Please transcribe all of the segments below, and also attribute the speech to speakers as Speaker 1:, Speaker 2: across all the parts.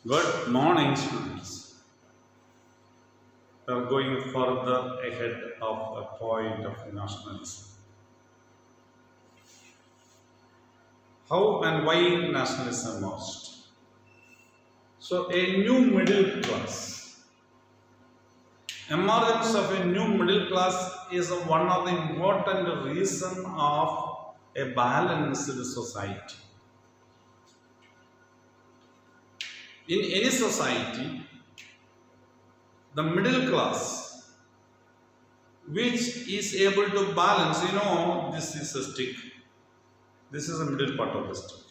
Speaker 1: Good morning, students. We are going further ahead of a point of nationalism. How and why nationalism emerged? So, a new middle class. Emergence of a new middle class is one of the important reasons of a balanced society. In any society, the middle class which is able to balance, this is a stick, this is the middle part of the stick.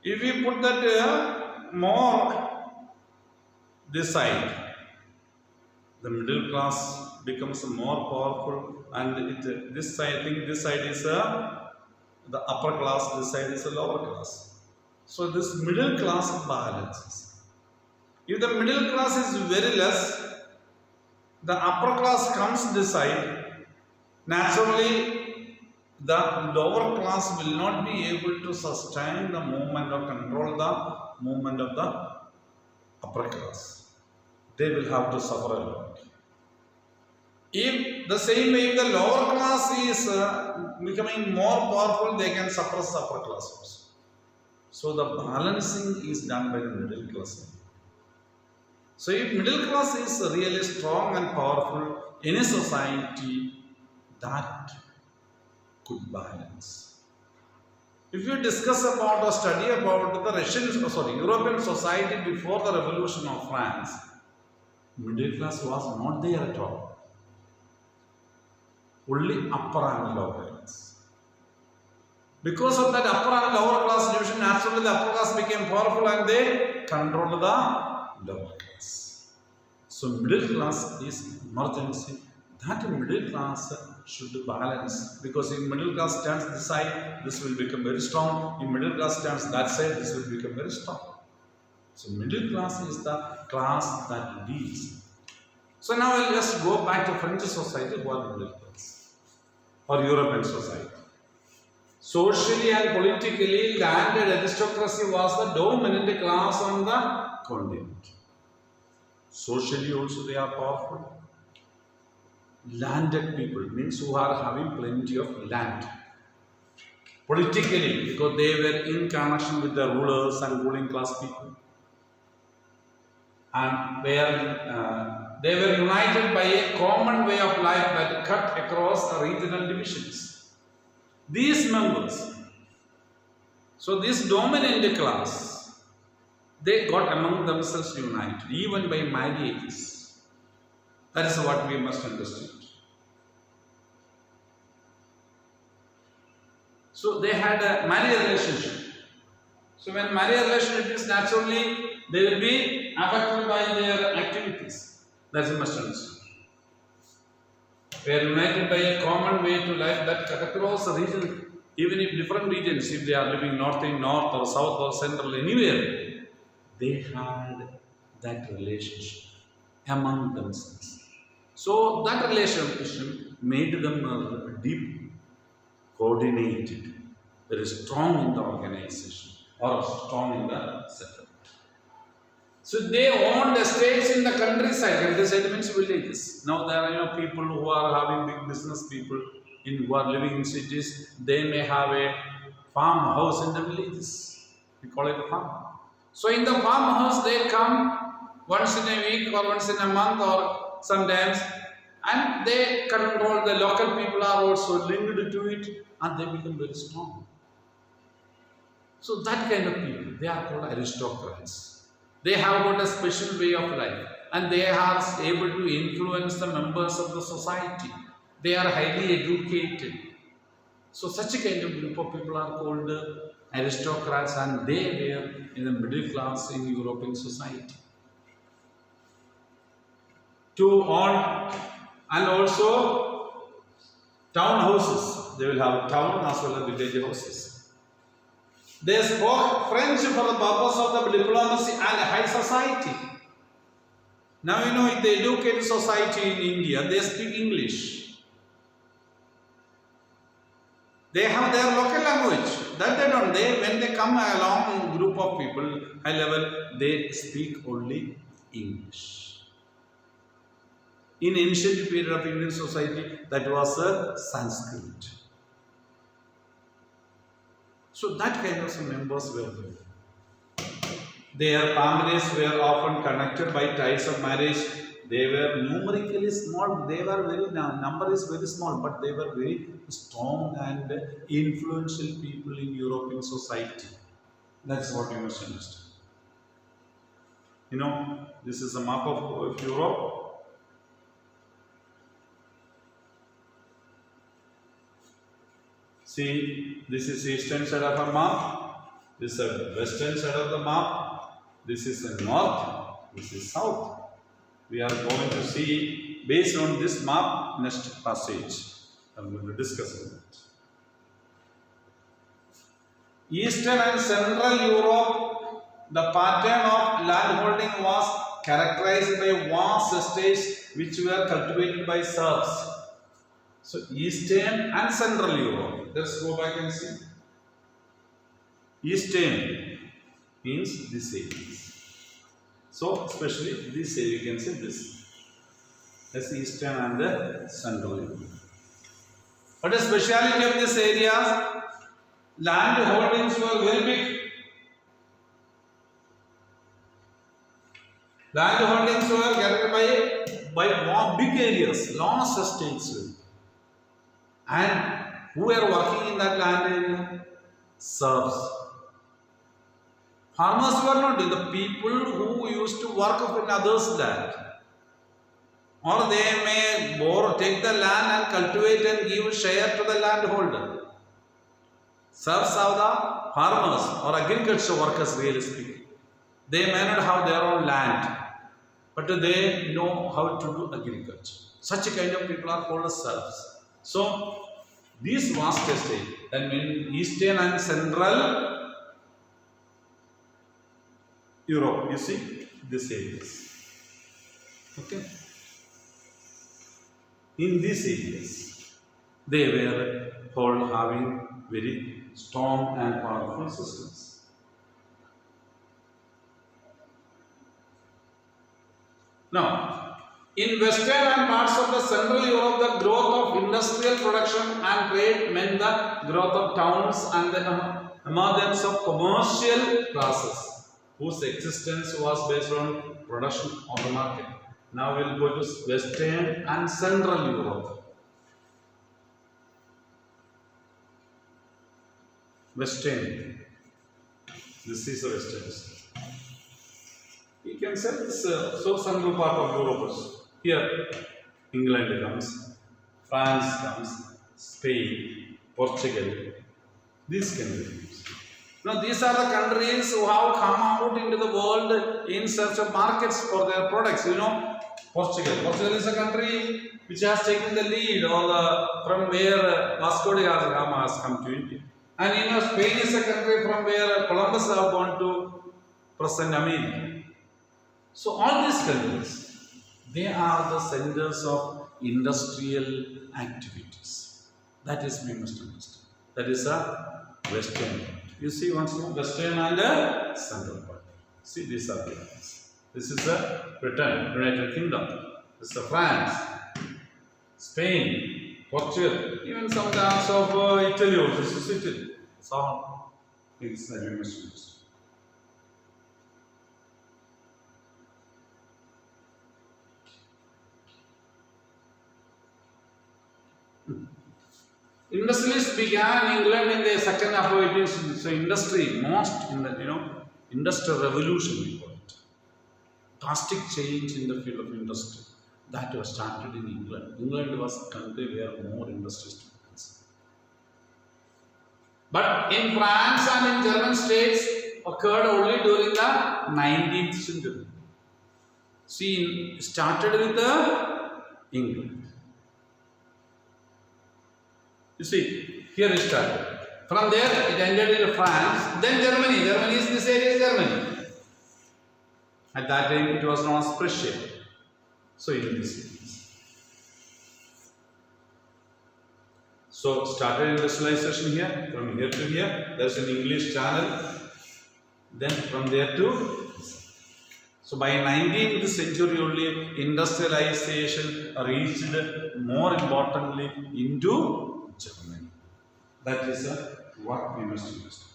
Speaker 1: If we put that more this side, the middle class becomes more powerful, and this side, I think this side is the upper class, this side is a lower class. So this middle class balances. If the middle class is very less, the upper class comes this side, naturally the lower class will not be able to sustain the movement or control the movement of the upper class. They will have to suffer a lot. If the same way, if the lower class is becoming more powerful, they can suppress the upper class also. So the balancing is done by the middle class. So if middle class is really strong and powerful in a society, that could balance. If you discuss about or study about the European society before the revolution of France, middle class was not there at all. Only upper and lower class. Because of that upper and lower class division, naturally the upper class became powerful and they controlled the lower class. So middle class is emergency. That middle class should balance, because if middle class stands this side, this will become very strong. If middle class stands that side, this will become very strong. So middle class is the class that leads. So now we'll just go back to French society, who are middle class, or European society. Socially and politically, landed aristocracy was the dominant class on the continent. Socially also they are powerful. Landed people means who are having plenty of land. Politically, because they were in connection with the rulers and ruling class people, and they were united by a common way of life that cut across regional divisions. These members, so this dominant class, they got among themselves united, even by marriages. That is what we must understand. So they had a marriage relationship. So when marriage relationship is, naturally they will be affected by their activities. That's a must understand. They are united by a common way to life that cut across a region, even if different regions, if they are living north or south or central, anywhere, they had that relationship among themselves. So that relationship made them deep, coordinated, very strong in the organization or strong in the settlement. So they owned estates in the countryside. Countryside means villages. Now there are people who are having big business people who are living in cities. They may have a farmhouse in the villages. We call it a farm. So in the farmhouse they come once in a week or once in a month or sometimes, and they control. The local people are also linked to it, and they become very strong. So that kind of people, they are called aristocrats. They have got a special way of life, and they are able to influence the members of the society. They are highly educated. So such a kind of group of people are called aristocrats, and they were in the middle class in European society. To own, and also town houses. They will have town as well as village houses. They spoke French for the purpose of the diplomacy and high society. Now in the educated society in India, they speak English. They have their local language. That they don't. When they come along, group of people, high level, they speak only English. In ancient period of Indian society, that was a Sanskrit. So that kind of members were there. Their families were often connected by ties of marriage. They were numerically small. They were very, number is very small, but they were very strong and influential people in European society. That's what you must understand. You know, this is a map of Europe. See, this is eastern side of a map. This is the western side of the map. This is the north. This is south. We are going to see based on this map next passage. I'm going to discuss on that. Eastern and Central Europe, the pattern of landholding was characterized by vast estates which were cultivated by serfs. So Eastern and Central Europe. Let's go back and see. Eastern means this area. So especially this area, you can say this. That's Eastern and the Central Europe. But the speciality of this area, land holdings were very big. Land holdings were carried by big areas, large estates. And who were working in that land area? Serfs. Farmers were not the people who used to work in others' land. Or they may take the land and cultivate and give share to the landholder. Serfs are the farmers or agriculture workers, really speaking. They may not have their own land, but they know how to do agriculture. Such a kind of people are called as serfs. So, these vast estates, that means Eastern and Central Europe, you see, this areas. Okay. In these areas, they were all having very strong and powerful systems. Now, in western and parts of the Central Europe, the growth of industrial production and trade meant the growth of towns and the emergence of commercial classes whose existence was based on production on the market. Now we will go to Western and Central Europe. Western. This is the Western. You can say this so central part of Europe. Here, England comes, France comes, Spain, Portugal. These countries. Now, these are the countries who have come out into the world in search of markets for their products. You know, Portugal. Portugal is a country which has taken the lead from where Vasco da Gama has come to India. And you know, Spain is a country from where Columbus have gone to present America. So all these countries, they are the centers of industrial activities. That is we must understand. That is a Western. You see once more Western and Central part. See, these are the areas. This is the Britain, United Kingdom. This is the France, Spain, Portugal, even some parts of Italy also. This is Italy. So all things that we must understand. Industries began in England in the second half of 18th century. So industry, most in the industrial revolution we call it. Drastic change in the field of industry that was started in England. England was a country where more industries took place. But in France and in German states occurred only during the 19th century. See, started with England. You see, here it started. From there, it ended in France, then Germany. Germany is this area is Germany. At that time, it was known as Prussia. So, in this areas. So, started industrialization here, from here to here. There's an English channel. then from there to. So by 19th century only, industrialization reached more importantly into Germany. That is what we must understand.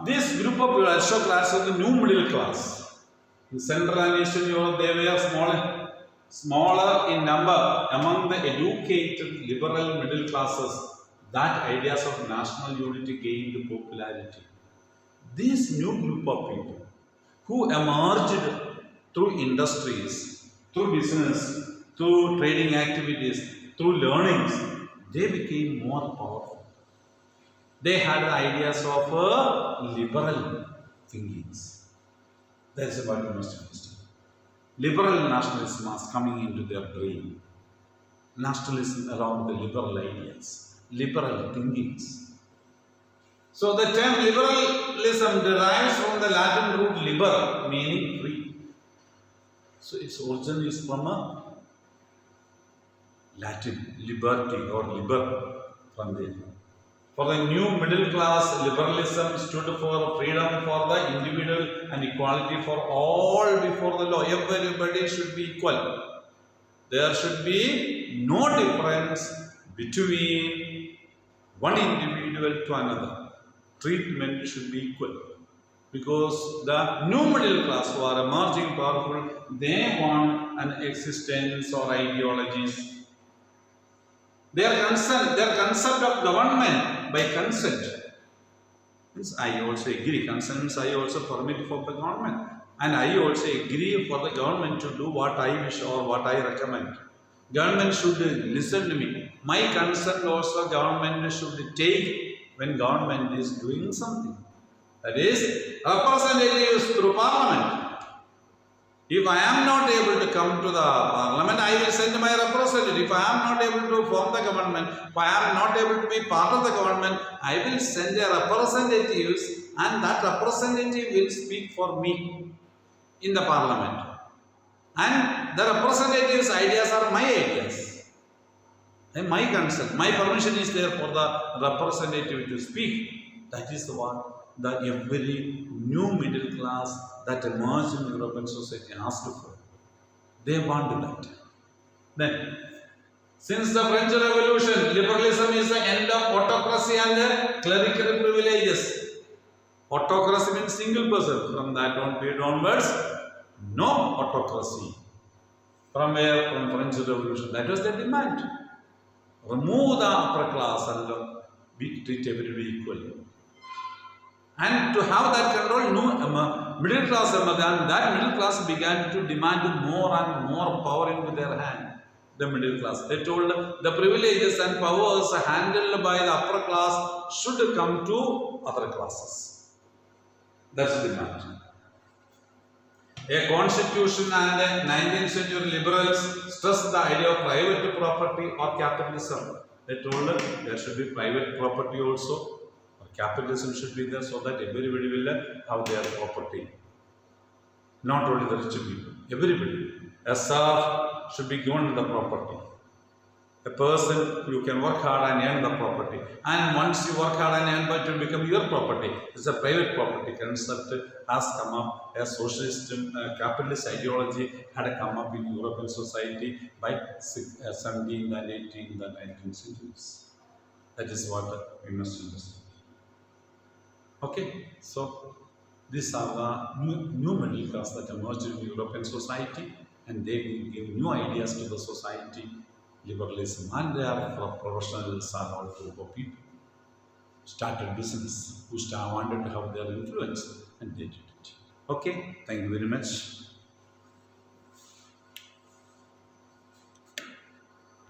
Speaker 1: This group of aristocrats of the new middle class in Central and Eastern Europe, they were smaller in number among the educated liberal middle classes. That ideas of national unity gained popularity. This new group of people who emerged through industries, through business, through trading activities, through learnings, they became more powerful. They had the ideas of liberal thinkings. That's what you must understand. Liberal nationalism was coming into their brain. Nationalism around the liberal ideas, liberal thinkings. So the term liberalism derives from the Latin root liber, meaning free. So its origin is from a Latin liberty or liber, from there. For the new middle class, liberalism stood for freedom for the individual and equality for all before the law. Everybody should be equal. There should be no difference between one individual to another. Treatment should be equal. Because the new middle class who are emerging powerful, they want an existence or ideologies. Their concept of government by consent means I also agree. Consent means I also permit for the government, and I also agree for the government to do what I wish or what I recommend. Government should listen to me. My consent also government should take when government is doing something. That is representatives through parliament. If I am not able to come to the parliament, I will send my representative. If I am not able to form the government, if I am not able to be part of the government, I will send a representatives, and that representative will speak for me in the parliament. And the representatives' ideas are my ideas. And my consent, my permission is there for the representative to speak. That is what the every new middle class that emerged in European society asked for. They want that. Then, since the French Revolution, liberalism is the end of autocracy and clerical privileges. Autocracy means single person. From that period onwards, no autocracy. From where? From French Revolution. That was the demand. Remove the upper class and we treat everybody equally. And to have that control, no middle class, and that middle class began to demand more and more power into their hand. The middle class, they told the privileges and powers handled by the upper class should come to other classes. That's the demand. A constitution and 19th century liberals stressed the idea of private property or capitalism. They told there should be private property also. Capitalism should be there so that everybody will have their property. Not only the rich people, everybody. A serf should be given the property. A person, you can work hard and earn the property. And once you work hard and earn, it will become your property. It's a private property concept has come up. A socialist, capitalist ideology had come up in European society by 17th and 18th and 19th centuries. That is what we must understand. Okay, so these are the new middle class that emerged in European society, and they give new ideas to the society, liberalism, and they are professionals and all group of people. Started business, who wanted to have their influence, and they did it. Okay, thank you very much.